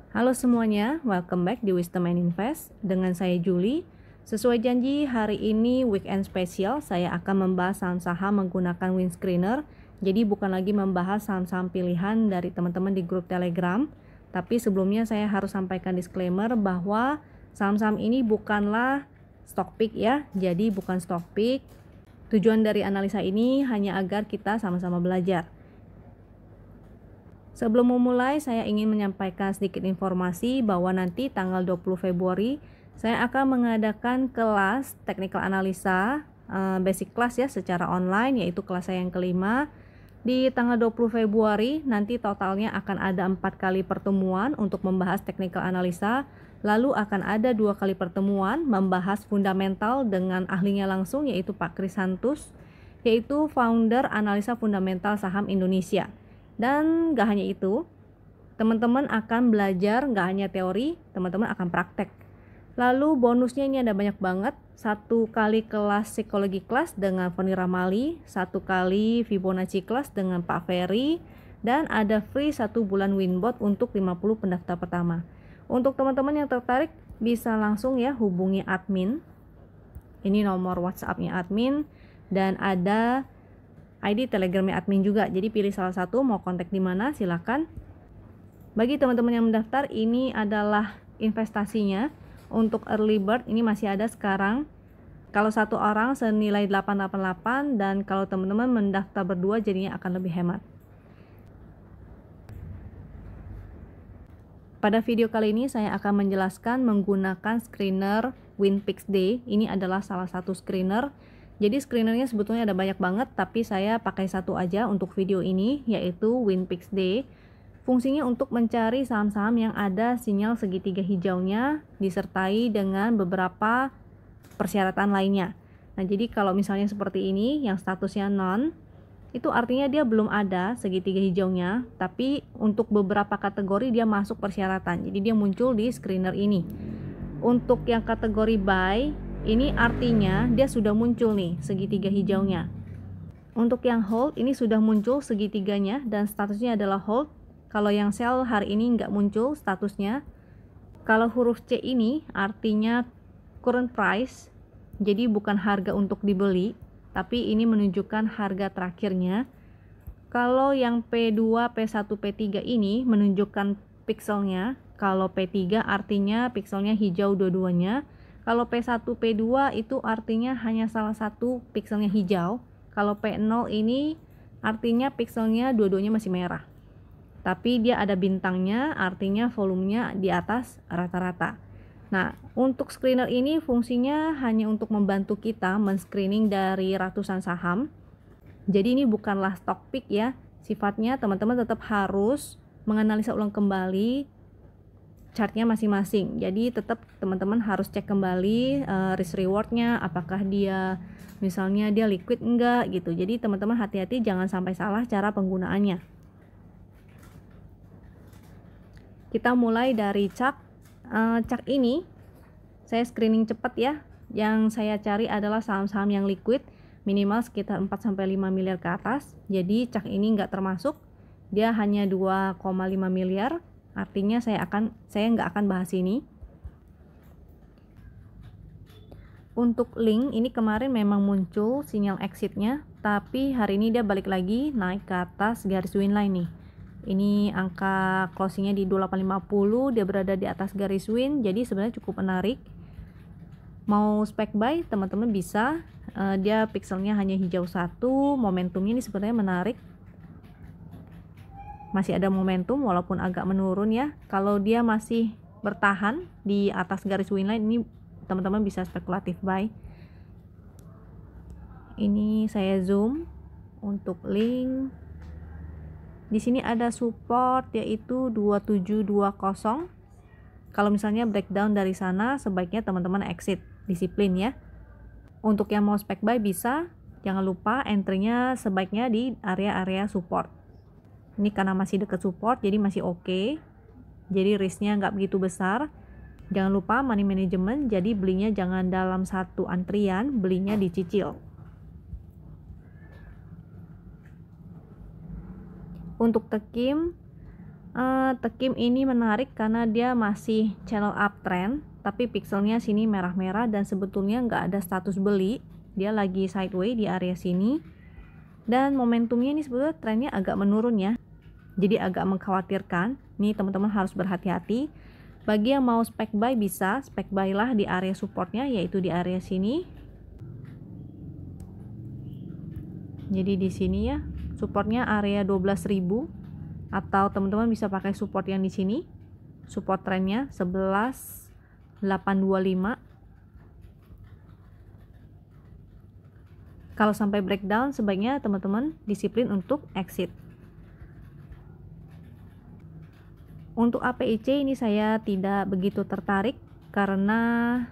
Halo semuanya, welcome back di Wisdom and Invest dengan saya Julie. Sesuai janji, hari ini weekend spesial saya akan membahas saham-saham menggunakan windscreener. Jadi bukan lagi membahas saham-saham pilihan dari teman-teman di grup Telegram. Tapi sebelumnya saya harus sampaikan disclaimer bahwa saham-saham ini bukanlah stock pick ya. Jadi bukan stock pick. Tujuan dari analisa ini hanya agar kita sama-sama belajar. Sebelum memulai, saya ingin menyampaikan sedikit informasi bahwa nanti tanggal 20 Februari saya akan mengadakan kelas technical analisa basic class ya secara online, yaitu kelas saya yang kelima. Di tanggal 20 Februari nanti totalnya akan ada 4 kali pertemuan untuk membahas technical analisa. Lalu akan ada 2 kali pertemuan membahas fundamental dengan ahlinya langsung, yaitu Pak Krisantus, yaitu founder analisa fundamental saham Indonesia. Dan gak hanya itu, teman-teman akan belajar gak hanya teori, teman-teman akan praktek. Lalu bonusnya ini ada banyak banget. 1 kali kelas psikologi kelas dengan Foni Ramali, 1 kali Fibonacci kelas dengan Pak Ferry, dan ada free 1 bulan Winbot untuk 50 pendaftar pertama. Untuk teman-teman yang tertarik bisa langsung ya hubungi admin. Ini nomor WhatsApp-nya admin dan ada ID Telegramnya admin juga. Jadi pilih salah satu, mau kontak di mana silakan. Bagi teman-teman yang mendaftar, ini adalah investasinya. Untuk early bird ini masih ada sekarang. Kalau 1 orang senilai 888, dan kalau teman-teman mendaftar berdua jadinya akan lebih hemat. Pada video kali ini saya akan menjelaskan menggunakan screener WinPixD. Ini adalah salah satu screener. Jadi screenernya sebetulnya ada banyak banget, tapi saya pakai satu aja untuk video ini, yaitu WinPixD. Fungsinya untuk mencari saham-saham yang ada sinyal segitiga hijaunya disertai dengan beberapa persyaratan lainnya. Nah, jadi kalau misalnya seperti ini yang statusnya non, itu artinya dia belum ada segitiga hijaunya, tapi untuk beberapa kategori dia masuk persyaratan. Jadi dia muncul di screener ini. Untuk yang kategori buy, ini artinya dia sudah muncul nih segitiga hijaunya. Untuk yang hold, ini sudah muncul segitiganya dan statusnya adalah hold. Kalau yang sell hari ini nggak muncul statusnya. Kalau huruf C ini artinya current price, jadi bukan harga untuk dibeli, tapi ini menunjukkan harga terakhirnya. Kalau yang P2, P1, P3 ini menunjukkan pixelnya. Kalau P3 artinya pixelnya hijau dua-duanya. Kalau P1, P2 itu artinya hanya salah satu pixelnya hijau. Kalau P0 ini artinya pixelnya dua-duanya masih merah. Tapi dia ada bintangnya, artinya volumenya di atas rata-rata. Nah, untuk screener ini fungsinya hanya untuk membantu kita men-screening dari ratusan saham. Jadi ini bukanlah stock pick ya. Sifatnya teman-teman tetap harus menganalisa ulang kembali chartnya masing-masing. Jadi tetap teman-teman harus cek kembali risk rewardnya, apakah dia misalnya dia liquid enggak gitu. Jadi teman-teman hati-hati jangan sampai salah cara penggunaannya. Kita mulai dari chart. Chart ini saya screening cepat ya. Yang saya cari adalah saham-saham yang liquid, minimal sekitar 4-5 miliar ke atas. Jadi chart ini enggak termasuk, dia hanya 2,5 miliar. Artinya saya nggak akan bahas ini. Untuk link ini kemarin memang muncul sinyal exitnya, tapi hari ini dia balik lagi naik ke atas garis win line nih. Ini angka closingnya di 2850, dia berada di atas garis win, jadi sebenarnya cukup menarik. Mau spec buy teman-teman bisa, dia pixelnya hanya hijau 1, momentumnya ini sebenarnya menarik. Masih ada momentum walaupun agak menurun ya. Kalau dia masih bertahan di atas garis win line, ini teman-teman bisa spekulatif buy. Ini saya zoom untuk link. Di sini ada support yaitu 2720. Kalau misalnya breakdown dari sana sebaiknya teman-teman exit, disiplin ya. Untuk yang mau spec buy bisa, jangan lupa entry-nya sebaiknya di area-area support. Ini karena masih dekat support jadi masih oke. Jadi risknya nggak begitu besar. Jangan lupa money management, jadi belinya jangan dalam satu antrian, belinya dicicil. Untuk Tekim Tekim ini menarik karena dia masih channel uptrend, tapi pixelnya sini merah-merah dan sebetulnya nggak ada status beli, dia lagi sideways di area sini. Dan momentumnya ini sebetulnya trennya agak menurun ya, jadi agak mengkhawatirkan. Nih teman-teman harus berhati-hati. Bagi yang mau spek buy bisa spek buy lah di area supportnya, yaitu di area sini. Jadi di sini ya, supportnya area 12.000, atau teman-teman bisa pakai support yang di sini. Support trennya 11.825. Kalau sampai breakdown sebaiknya teman-teman disiplin untuk exit. Untuk APIC ini saya tidak begitu tertarik karena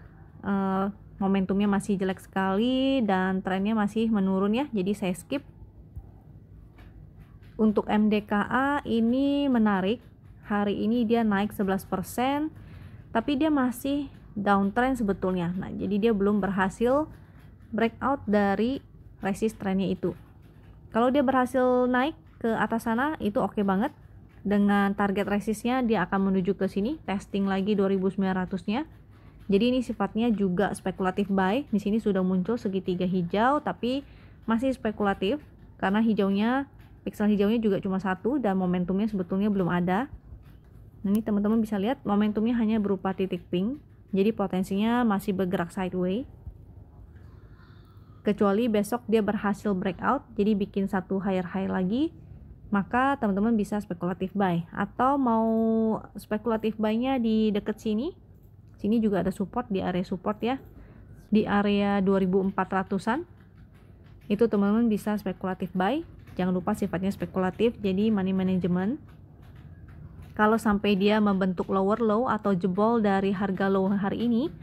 momentumnya masih jelek sekali dan trennya masih menurun ya, jadi saya skip. Untuk MDKA ini menarik, hari ini dia naik 11%, tapi dia masih downtrend sebetulnya. Nah, jadi dia belum berhasil breakout dari resist trennya itu. Kalau dia berhasil naik ke atas sana, itu oke banget. Dengan target resistnya dia akan menuju ke sini, testing lagi 2900-nya. Jadi ini sifatnya juga spekulatif buy. Di sini sudah muncul segitiga hijau, tapi masih spekulatif karena hijaunya, pixel hijaunya juga cuma satu dan momentumnya sebetulnya belum ada. Nah, ini teman-teman bisa lihat momentumnya hanya berupa titik pink, jadi potensinya masih bergerak sideways. Kecuali besok dia berhasil breakout, jadi bikin satu higher high lagi, maka teman-teman bisa spekulatif buy. Atau mau spekulatif buy-nya di dekat sini. Sini juga ada support, di area support ya, di area 2400-an. Itu teman-teman bisa spekulatif buy. Jangan lupa sifatnya spekulatif, jadi money management. Kalau sampai dia membentuk lower low atau jebol dari harga low hari ini,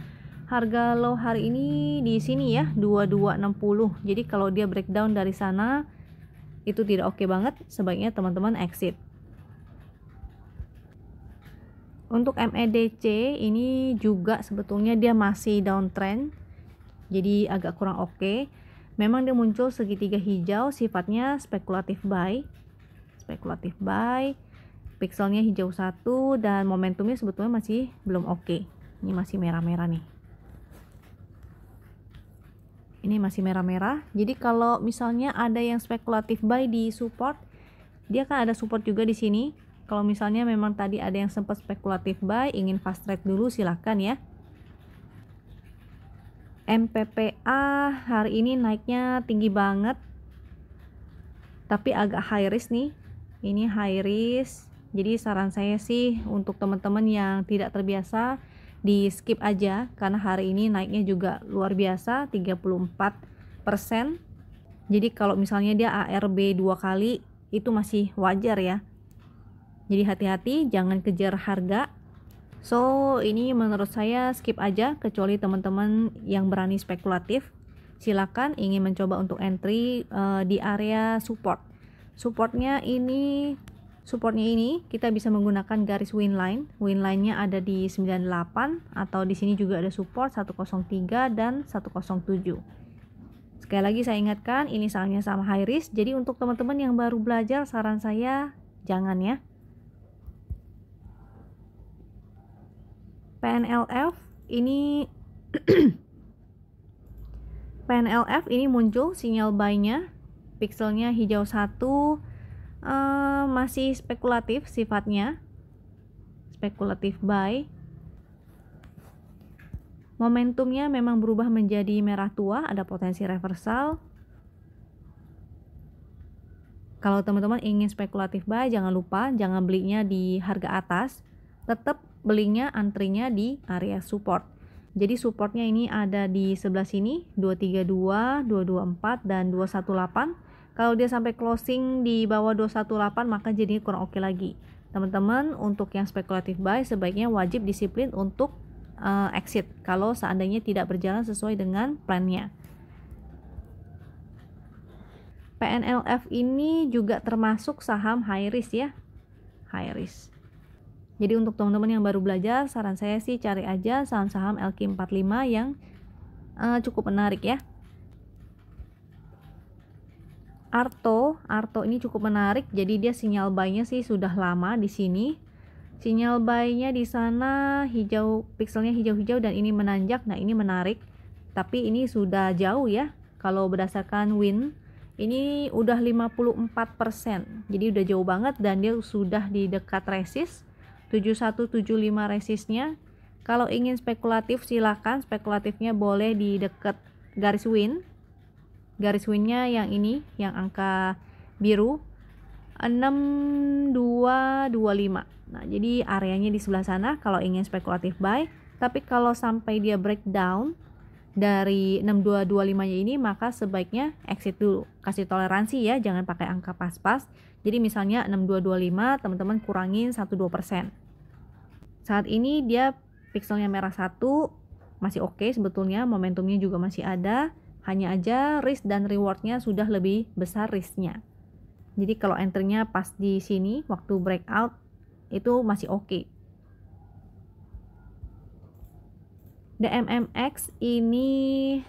harga low hari ini di sini ya 2260. Jadi kalau dia breakdown dari sana itu tidak oke banget, sebaiknya teman-teman exit. Untuk MEDC ini juga sebetulnya dia masih downtrend, jadi agak kurang oke. Memang dia muncul segitiga hijau, sifatnya spekulatif buy. Spekulatif buy. Pixelnya hijau satu dan momentumnya sebetulnya masih belum oke. Ini masih merah-merah nih. Ini masih merah-merah. Jadi kalau misalnya ada yang spekulatif buy di support, dia kan ada support juga di sini. Kalau misalnya memang tadi ada yang sempat spekulatif buy, ingin fast trade dulu silahkan ya. MPPA hari ini naiknya tinggi banget, tapi agak high risk nih. Ini high risk, jadi saran saya sih untuk teman-teman yang tidak terbiasa di skip aja, karena hari ini naiknya juga luar biasa 34%. Jadi kalau misalnya dia ARB 2 kali itu masih wajar ya. Jadi hati-hati, jangan kejar harga. So ini menurut saya skip aja, kecuali teman-teman yang berani spekulatif. Silakan ingin mencoba untuk entry di area support. Supportnya ini kita bisa menggunakan garis win line. Win line-nya ada di 98, atau di sini juga ada support 103 dan 107. Sekali lagi saya ingatkan, ini sama high risk. Jadi untuk teman-teman yang baru belajar, saran saya jangan ya. PNLF ini PNLF ini muncul sinyal buy-nya, pixelnya hijau satu, masih spekulatif sifatnya, spekulatif buy. Momentumnya memang berubah menjadi merah tua, ada potensi reversal. Kalau teman-teman ingin spekulatif buy, jangan lupa jangan belinya di harga atas, tetap belinya antrinya di area support. Jadi supportnya ini ada di sebelah sini 232, 224 dan 218. Kalau dia sampai closing di bawah 218 maka jadi kurang oke lagi. Teman-teman untuk yang spekulatif buy sebaiknya wajib disiplin untuk exit kalau seandainya tidak berjalan sesuai dengan plannya. PNLF ini juga termasuk saham high risk ya, high risk. Jadi untuk teman-teman yang baru belajar, saran saya sih cari aja saham-saham LQ45 yang cukup menarik ya. Arto ini cukup menarik, jadi dia sinyal buy-nya sih sudah lama di sini. Sinyal buy-nya di sana hijau, pixelnya hijau-hijau dan ini menanjak. Nah, ini menarik. Tapi ini sudah jauh ya. Kalau berdasarkan win, ini udah 54%. Jadi udah jauh banget dan dia sudah di dekat resist 7175 resistnya. Kalau ingin spekulatif silakan, spekulatifnya boleh di dekat garis win. Garis winnya yang ini, yang angka biru 6225. Nah, jadi areanya di sebelah sana kalau ingin spekulatif buy. Tapi kalau sampai dia breakdown dari 6225 nya ini, maka sebaiknya exit dulu. Kasih toleransi ya, jangan pakai angka pas-pas. Jadi misalnya 6225, teman-teman kurangin 1-2%. Saat ini dia pixelnya merah 1, masih oke sebetulnya, momentumnya juga masih ada. Hanya aja risk dan rewardnya sudah lebih besar risknya. Jadi kalau entry-nya pas di sini waktu breakout itu masih oke. DMMX ini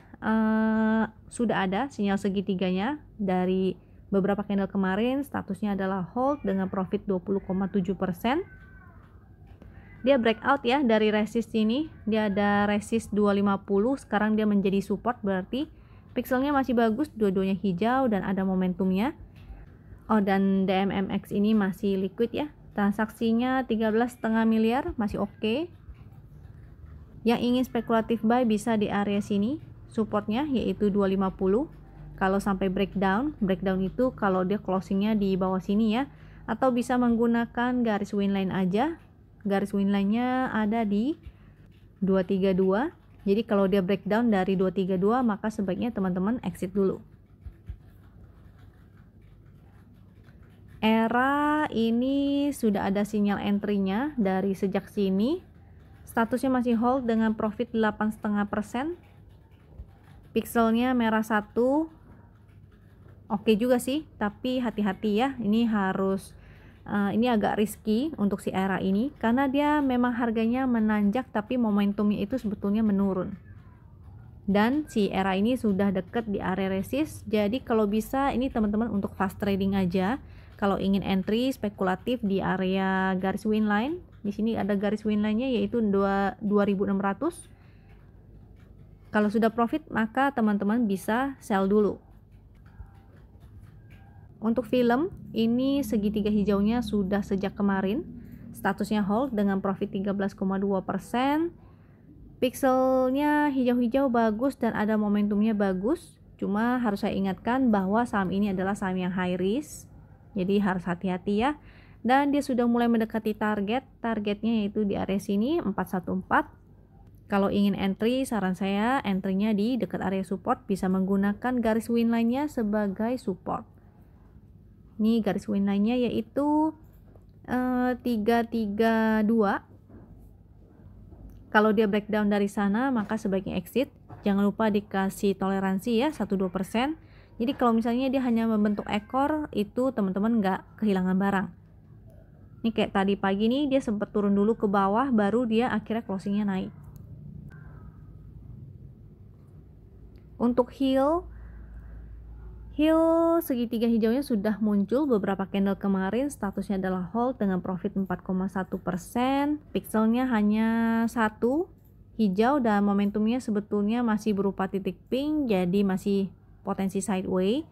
sudah ada sinyal segitiganya dari beberapa candle kemarin. Statusnya adalah hold dengan profit 20,7%. Dia breakout ya dari resist ini. Dia ada resist 250, sekarang dia menjadi support, berarti pixelnya masih bagus, dua-duanya hijau dan ada momentumnya. Oh, dan DMMX ini masih liquid ya. Transaksinya 13,5 miliar, masih oke. Yang ingin spekulatif buy bisa di area sini, supportnya yaitu 250. Kalau sampai breakdown itu kalau dia closingnya di bawah sini ya. Atau bisa menggunakan garis win line aja. Garis win line-nya ada di 232. Jadi kalau dia breakdown dari 232, maka sebaiknya teman-teman exit dulu. Era ini sudah ada sinyal entry-nya dari sejak sini. Statusnya masih hold dengan profit 8,5%. Pixelnya merah 1. Oke juga sih, tapi hati-hati ya. Ini harus ini agak risky untuk si era ini karena dia memang harganya menanjak tapi momentumnya itu sebetulnya menurun. Dan si era ini sudah deket di area resist. Jadi kalau bisa ini teman-teman untuk fast trading aja. Kalau ingin entry spekulatif di area garis win line, di sini ada garis win line-nya yaitu 2600. Kalau sudah profit maka teman-teman bisa sell dulu. Untuk film, ini segitiga hijaunya sudah sejak kemarin. Statusnya hold dengan profit 13,2%. Pixelnya hijau-hijau bagus dan ada momentumnya bagus. Cuma harus saya ingatkan bahwa saham ini adalah saham yang high risk. Jadi harus hati-hati ya. Dan dia sudah mulai mendekati target. Targetnya yaitu di area sini 414. Kalau ingin entry, saran saya entry-nya di dekat area support, bisa menggunakan garis win line-nya sebagai support. Ini garis win line-nya yaitu 332. Kalau dia breakdown dari sana maka sebaiknya exit. Jangan lupa dikasih toleransi ya 1-2%. Jadi kalau misalnya dia hanya membentuk ekor, itu teman-teman nggak kehilangan barang. Ini kayak tadi pagi nih dia sempat turun dulu ke bawah, baru dia akhirnya closingnya naik. Untuk Hill segitiga hijaunya sudah muncul beberapa candle kemarin. Statusnya adalah hold dengan profit 4,1%. Pixelnya hanya 1 hijau dan momentumnya sebetulnya masih berupa titik pink, jadi masih potensi sideways.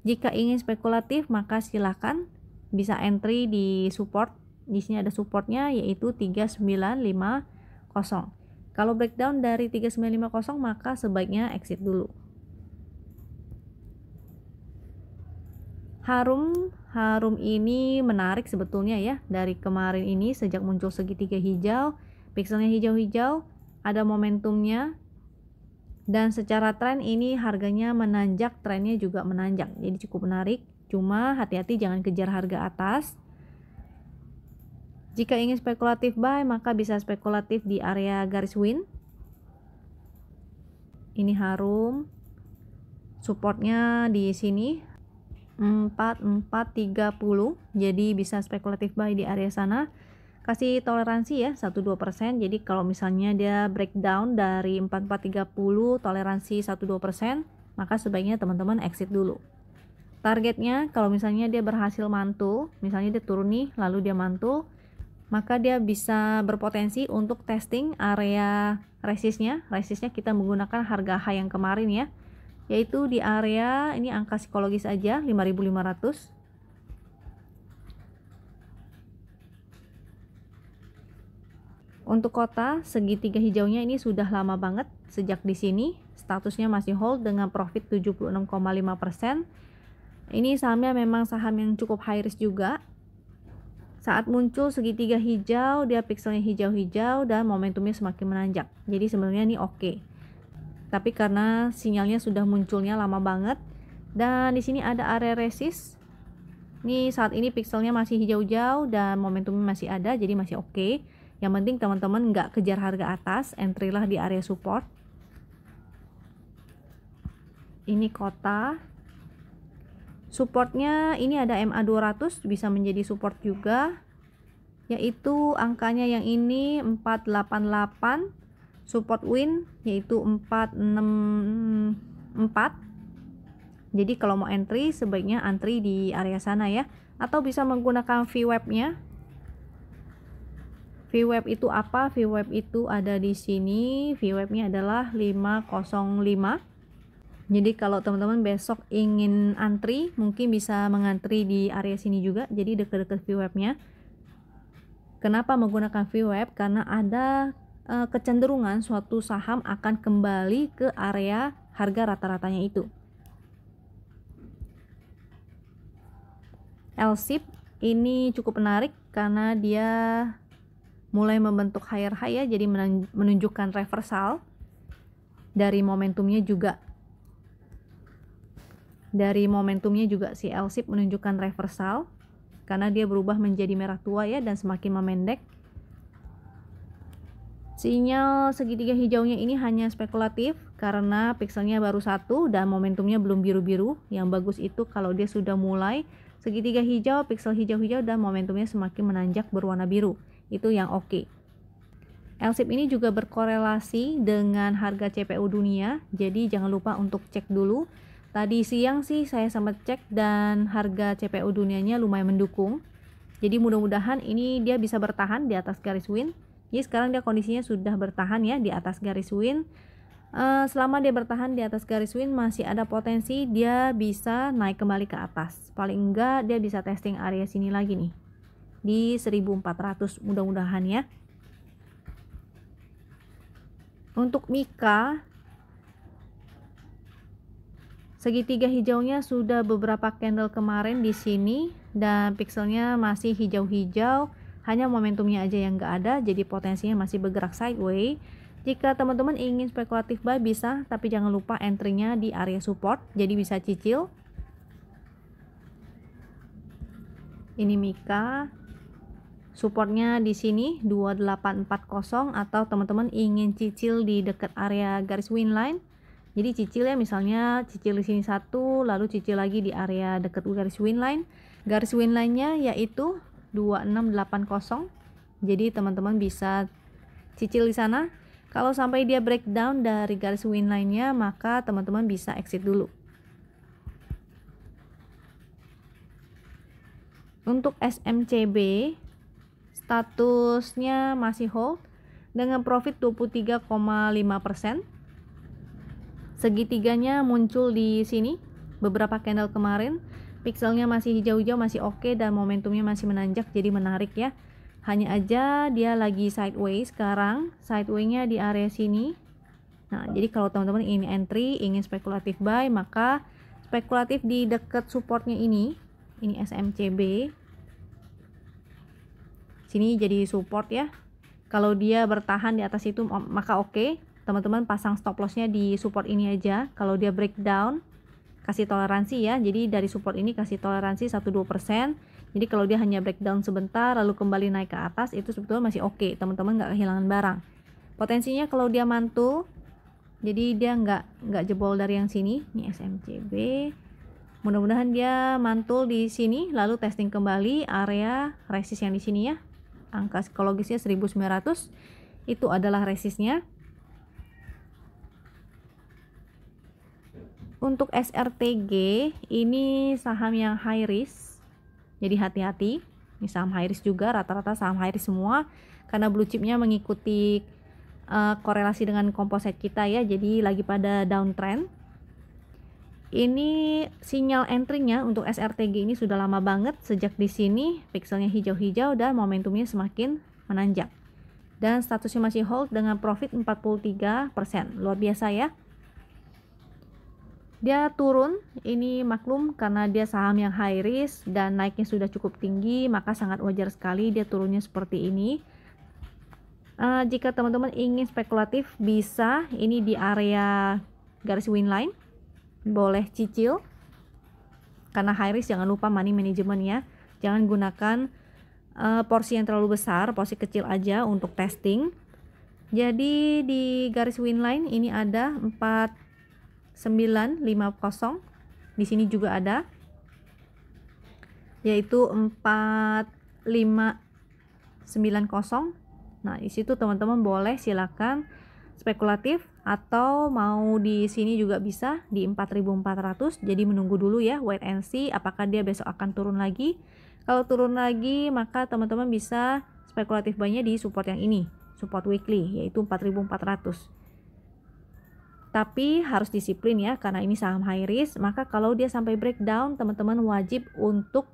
Jika ingin spekulatif maka silakan bisa entry di support. Di sini ada supportnya yaitu 3950. Kalau breakdown dari 3950 maka sebaiknya exit dulu. Harum ini menarik sebetulnya ya. Dari kemarin ini sejak muncul segitiga hijau, pixelnya hijau-hijau, ada momentumnya. Dan secara tren ini harganya menanjak, trennya juga menanjak. Jadi cukup menarik. Cuma hati-hati jangan kejar harga atas. Jika ingin spekulatif buy maka bisa spekulatif di area garis win. Ini Harum. Supportnya di sini 4430, jadi bisa spekulatif buy di area sana. Kasih toleransi ya 1-2%. Jadi kalau misalnya dia breakdown dari 4430, toleransi 1-2%, maka sebaiknya teman-teman exit dulu. Targetnya kalau misalnya dia berhasil mantul, misalnya dia turun nih lalu dia mantul, maka dia bisa berpotensi untuk testing area resistnya. Resistnya kita menggunakan harga high yang kemarin ya, yaitu di area ini angka psikologis aja 5.500. Untuk kota segitiga hijaunya ini sudah lama banget, sejak di sini statusnya masih hold dengan profit 76,5%. Ini sahamnya memang saham yang cukup high risk juga. Saat muncul segitiga hijau, dia pikselnya hijau-hijau dan momentumnya semakin menanjak. Jadi sebenarnya ini oke. Tapi karena sinyalnya sudah munculnya lama banget dan di sini ada area resist. Ini saat ini pikselnya masih hijau-hijau dan momentumnya masih ada, jadi masih oke. Yang penting teman-teman nggak kejar harga atas, entry lah di area support. Ini kota. Supportnya ini ada MA 200, bisa menjadi support juga. Yaitu angkanya yang ini 488. Support win yaitu 464. Jadi kalau mau entry sebaiknya antri di area sana ya. Atau bisa menggunakan VWAP-nya. VWAP itu apa? VWAP itu ada di sini. VWAP-nya adalah 505. Jadi kalau teman-teman besok ingin antri, mungkin bisa mengantri di area sini juga. Jadi dekat-dekat VWAP-nya. Kenapa menggunakan VWAP? Karena ada kecenderungan suatu saham akan kembali ke area harga rata-ratanya itu. LSIP ini cukup menarik karena dia mulai membentuk higher high ya, jadi menunjukkan reversal dari momentumnya juga. Dari momentumnya juga si LSIP menunjukkan reversal karena dia berubah menjadi merah tua ya dan semakin memendek. Sinyal segitiga hijaunya ini hanya spekulatif karena pikselnya baru satu dan momentumnya belum biru-biru. Yang bagus itu kalau dia sudah mulai segitiga hijau, piksel hijau-hijau dan momentumnya semakin menanjak berwarna biru. Itu yang oke. LSIP ini juga berkorelasi dengan harga CPU dunia, jadi jangan lupa untuk cek dulu. Tadi siang sih saya sempat cek dan harga CPU dunianya lumayan mendukung. Jadi mudah-mudahan ini dia bisa bertahan di atas garis win. Jadi sekarang dia kondisinya sudah bertahan ya di atas garis win. Selama dia bertahan di atas garis win masih ada potensi dia bisa naik kembali ke atas. Paling enggak dia bisa testing area sini lagi nih. Di 1400 mudah-mudahan ya. Untuk Mika segitiga hijaunya sudah beberapa candle kemarin di sini dan pikselnya masih hijau-hijau, hanya momentumnya aja yang enggak ada, jadi potensinya masih bergerak sideways. Jika teman-teman ingin spekulatif buy bisa, tapi jangan lupa entry-nya di area support, jadi bisa cicil. Ini Mika. Supportnya di sini 2840 atau teman-teman ingin cicil di dekat area garis win line. Jadi cicil ya, misalnya cicil di sini satu, lalu cicil lagi di area dekat garis win line. Garis win line-nya yaitu 2680. Jadi teman-teman bisa cicil di sana. Kalau sampai dia breakdown dari garis win line-nya, maka teman-teman bisa exit dulu. Untuk SMCB statusnya masih hold dengan profit 23,5%. Segitiganya muncul di sini beberapa candle kemarin. Pikselnya masih hijau-hijau, masih oke dan momentumnya masih menanjak, jadi menarik ya. Hanya aja dia lagi sideways sekarang. Sideways-nya di area sini. Nah, jadi kalau teman-teman ingin entry, ingin spekulatif buy, maka spekulatif di dekat supportnya ini SMCB. Sini jadi support ya. Kalau dia bertahan di atas itu maka oke. Teman-teman pasang stop lossnya di support ini aja. Kalau dia breakdown kasih toleransi ya. Jadi dari support ini kasih toleransi 1-2%. Jadi kalau dia hanya breakdown sebentar lalu kembali naik ke atas, itu sebetulnya masih oke. Teman-teman nggak kehilangan barang. Potensinya kalau dia mantul, jadi dia nggak jebol dari yang sini. Ini SMCB. Mudah-mudahan dia mantul di sini lalu testing kembali area resist yang di sini ya. Angka psikologisnya 1900 itu adalah resistnya. Untuk SRTG ini saham yang high risk, jadi hati-hati. Ini saham high risk juga, rata-rata saham high risk semua karena blue chipnya mengikuti korelasi dengan komposit kita ya, jadi lagi pada downtrend. Ini sinyal entry-nya untuk SRTG ini sudah lama banget, sejak di sini pixelnya hijau-hijau dan momentumnya semakin menanjak. Dan statusnya masih hold dengan profit 43%. Luar biasa ya. Dia turun, ini maklum karena dia saham yang high risk dan naiknya sudah cukup tinggi, maka sangat wajar sekali dia turunnya seperti ini. Jika teman-teman ingin spekulatif, bisa ini di area garis win line, boleh cicil. Karena high risk jangan lupa money management ya, jangan gunakan porsi yang terlalu besar, porsi kecil aja untuk testing. Jadi di garis win line ini ada 4950, di sini juga ada, yaitu 4590. Nah, di situ teman-teman boleh silakan spekulatif, atau mau di sini juga bisa di 4400. Jadi menunggu dulu ya, wait and see apakah dia besok akan turun lagi. Kalau turun lagi, maka teman-teman bisa spekulatif buy-nya di support yang ini, support weekly, yaitu 4400. Tapi harus disiplin ya, karena ini saham high risk, maka kalau dia sampai breakdown, teman-teman wajib untuk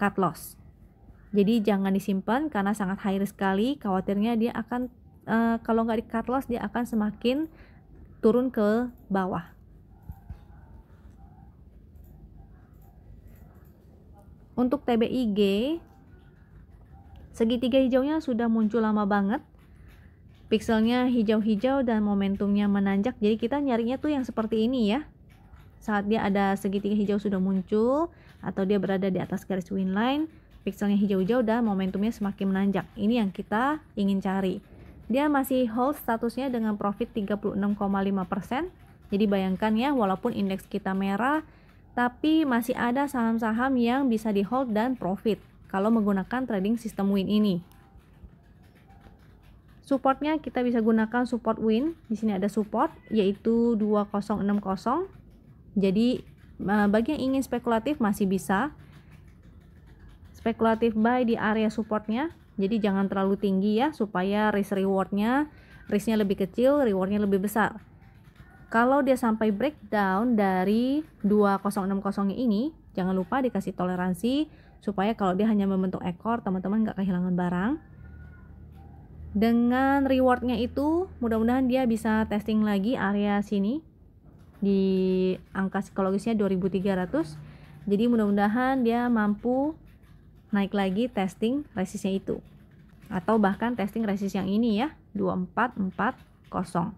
cut loss. Jadi jangan disimpan karena sangat high risk sekali, khawatirnya dia akan kalau nggak di cut loss dia akan semakin turun ke bawah. Untuk TBIG, segitiga hijaunya sudah muncul lama banget, pixelnya hijau-hijau dan momentumnya menanjak, jadi kita nyarinya tuh yang seperti ini ya. Saat dia ada segitiga hijau sudah muncul atau dia berada di atas garis win line, pixelnya hijau-hijau dan momentumnya semakin menanjak, ini yang kita ingin cari. Dia masih hold statusnya dengan profit 36,5%. Jadi bayangkan ya, walaupun indeks kita merah, tapi masih ada saham-saham yang bisa di hold dan profit kalau menggunakan trading system win ini. Supportnya kita bisa gunakan support win. Di sini ada support yaitu 2060. Jadi bagi yang ingin spekulatif masih bisa spekulatif buy di area supportnya. Jadi jangan terlalu tinggi ya, supaya risk rewardnya, risknya lebih kecil, rewardnya lebih besar. Kalau dia sampai breakdown dari 2060 ini, jangan lupa dikasih toleransi supaya kalau dia hanya membentuk ekor, teman-teman nggak kehilangan barang. Dengan rewardnya itu, mudah-mudahan dia bisa testing lagi area sini di angka psikologisnya 2300. Jadi mudah-mudahan dia mampu naik lagi testing resistnya itu, atau bahkan testing resist yang ini ya, 2440.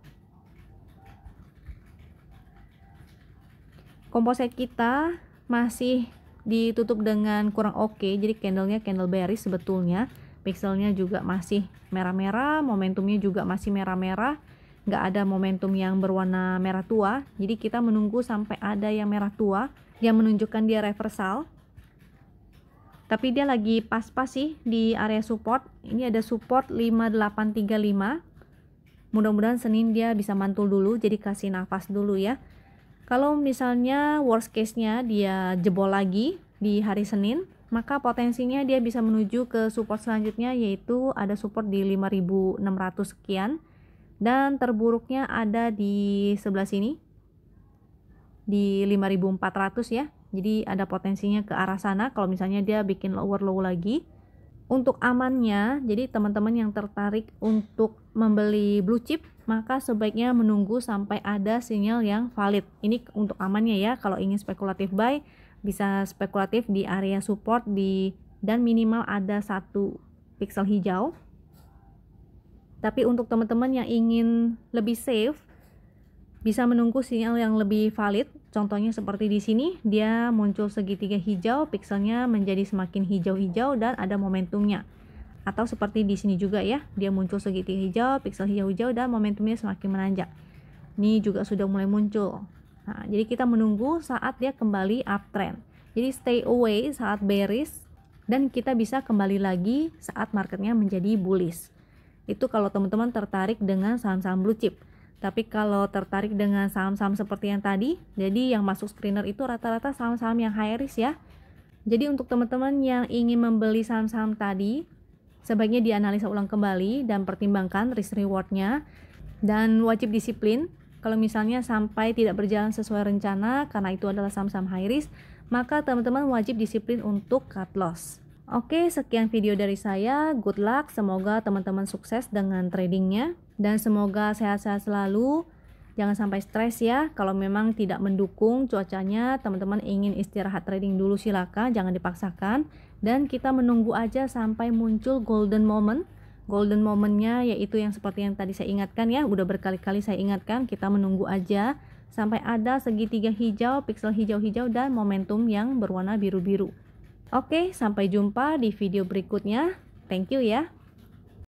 Komposit kita masih ditutup dengan kurang oke, jadi candlenya candle bearish sebetulnya, pixelnya juga masih merah-merah, momentumnya juga masih merah-merah, nggak ada momentum yang berwarna merah tua. Jadi kita menunggu sampai ada yang merah tua yang menunjukkan dia reversal. Tapi dia lagi pas-pas sih di area support. Ini ada support 5835. Mudah-mudahan Senin dia bisa mantul dulu, jadi kasih nafas dulu ya. Kalau misalnya worst case-nya dia jebol lagi di hari Senin, maka potensinya dia bisa menuju ke support selanjutnya, yaitu ada support di 5600 sekian. Dan terburuknya ada di sebelah sini, di 5400 ya. Jadi ada potensinya ke arah sana kalau misalnya dia bikin lower low lagi. Untuk amannya, jadi teman-teman yang tertarik untuk membeli blue chip, maka sebaiknya menunggu sampai ada sinyal yang valid. Ini untuk amannya ya. Kalau ingin spekulatif buy, bisa spekulatif di area support dan minimal ada 1 pixel hijau. Tapi untuk teman-teman yang ingin lebih safe, bisa menunggu sinyal yang lebih valid. Contohnya seperti di sini, dia muncul segitiga hijau, pixelnya menjadi semakin hijau-hijau dan ada momentumnya. Atau seperti di sini juga ya, dia muncul segitiga hijau, pixel hijau-hijau dan momentumnya semakin menanjak. Ini juga sudah mulai muncul. Nah, jadi kita menunggu saat dia kembali uptrend. Jadi stay away saat bearish, dan kita bisa kembali lagi saat marketnya menjadi bullish. Itu kalau teman-teman tertarik dengan saham-saham blue chip. Tapi kalau tertarik dengan saham-saham seperti yang tadi, jadi yang masuk screener itu rata-rata saham-saham yang high risk ya. Jadi untuk teman-teman yang ingin membeli saham-saham tadi, sebaiknya dianalisa ulang kembali dan pertimbangkan risk rewardnya, dan wajib disiplin. Kalau misalnya sampai tidak berjalan sesuai rencana karena itu adalah saham-saham high risk, maka teman-teman wajib disiplin untuk cut loss. Oke, sekian video dari saya. Good luck, semoga teman-teman sukses dengan tradingnya dan semoga sehat-sehat selalu. Jangan sampai stres ya. Kalau memang tidak mendukung cuacanya, teman-teman ingin istirahat trading dulu, silakan, jangan dipaksakan. Dan kita menunggu aja sampai muncul golden moment. Golden momentnya yaitu yang seperti yang tadi saya ingatkan ya, udah berkali-kali saya ingatkan, kita menunggu aja sampai ada segitiga hijau, pixel hijau-hijau dan momentum yang berwarna biru-biru. Oke, sampai jumpa di video berikutnya. Thank you ya.